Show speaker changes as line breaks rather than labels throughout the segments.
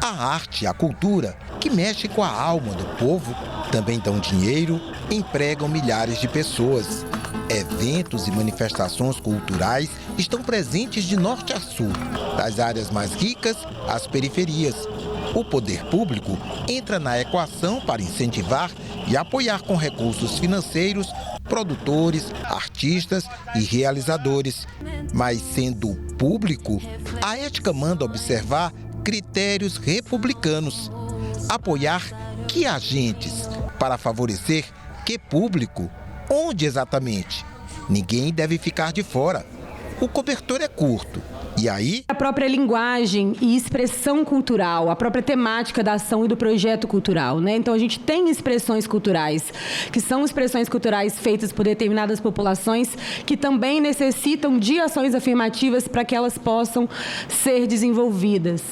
A arte e a cultura, que mexe com a alma do povo, também dão dinheiro e empregam milhares de pessoas. Eventos e manifestações culturais estão presentes de norte a sul, das áreas mais ricas às periferias. O poder público entra na equação para incentivar e apoiar com recursos financeiros produtores, artistas e realizadores. Mas sendo público, a ética manda observar critérios republicanos. Apoiar que agentes para favorecer que público? Onde exatamente? Ninguém deve ficar de fora. O cobertor é curto. E aí?
A própria linguagem e expressão cultural, a própria temática da ação e do projeto cultural, né? Então, a gente tem expressões culturais, que são expressões culturais feitas por determinadas populações, que também necessitam de ações afirmativas para que elas possam ser desenvolvidas.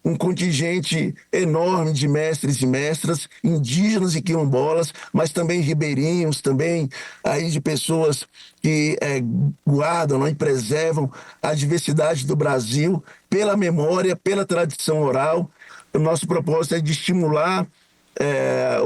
Um contingente enorme de mestres e mestras, indígenas e quilombolas, mas também ribeirinhos, também aí de pessoas que guardam e preservam a diversidade do Brasil pela memória, pela tradição oral. O nosso propósito é de estimular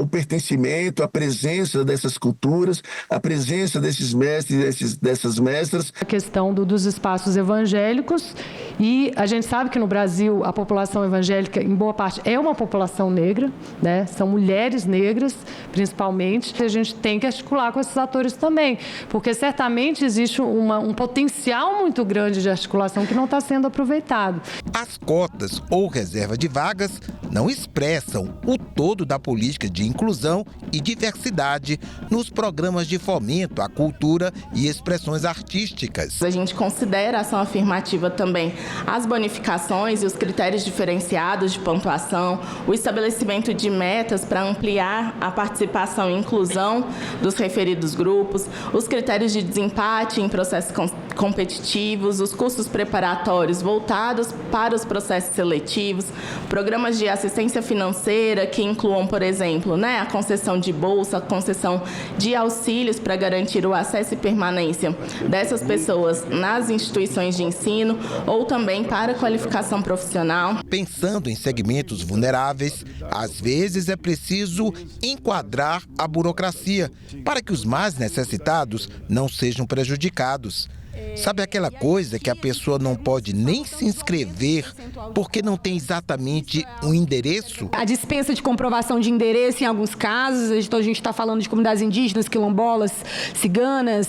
o pertencimento, a presença dessas culturas, a presença desses mestres, dessas mestras.
A questão dos espaços evangélicos, e a gente sabe que no Brasil a população evangélica, em boa parte, é uma população negra, né? São mulheres negras, principalmente. A gente tem que articular com esses atores também, porque certamente existe um potencial muito grande de articulação que não está sendo aproveitado.
As cotas ou reserva de vagas não expressam o todo da política de inclusão e diversidade nos programas de fomento à cultura e expressões artísticas.
A gente considera a ação afirmativa também as bonificações e os critérios diferenciados de pontuação, o estabelecimento de metas para ampliar a participação e inclusão dos referidos grupos, os critérios de desempate em processos competitivos, os cursos preparatórios voltados para os processos seletivos, programas de assistência financeira que incluam, por exemplo, a concessão de bolsa, a concessão de auxílios para garantir o acesso e permanência dessas pessoas nas instituições de ensino ou também para a qualificação profissional.
Pensando em segmentos vulneráveis, às vezes é preciso enquadrar a burocracia para que os mais necessitados não sejam prejudicados. Sabe aquela coisa que a pessoa não pode nem se inscrever porque não tem exatamente um endereço?
A dispensa de comprovação de endereço em alguns casos, então a gente está falando de comunidades indígenas, quilombolas, ciganas,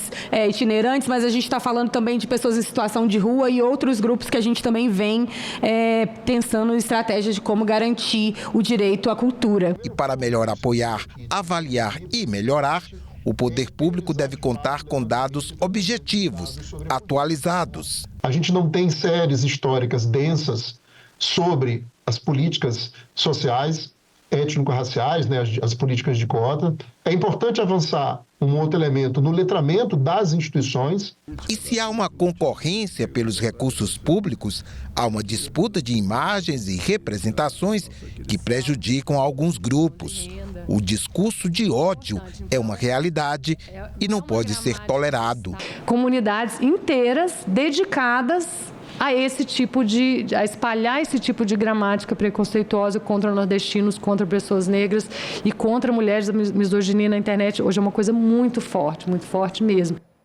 itinerantes, mas a gente está falando também de pessoas em situação de rua e outros grupos que a gente também vem pensando em estratégias de como garantir o direito à cultura.
E para melhor apoiar, avaliar e melhorar, o poder público deve contar com dados objetivos, atualizados.
A gente não tem séries históricas densas sobre as políticas sociais, étnico-raciais, as políticas de cota. É importante avançar um outro elemento no letramento das instituições.
E se há uma concorrência pelos recursos públicos, há uma disputa de imagens e representações que prejudicam alguns grupos. O discurso de ódio é uma realidade e não pode ser tolerado.
Comunidades inteiras dedicadas a espalhar esse tipo de gramática preconceituosa contra nordestinos, contra pessoas negras e contra mulheres. A misoginia na internet hoje é uma coisa muito forte mesmo.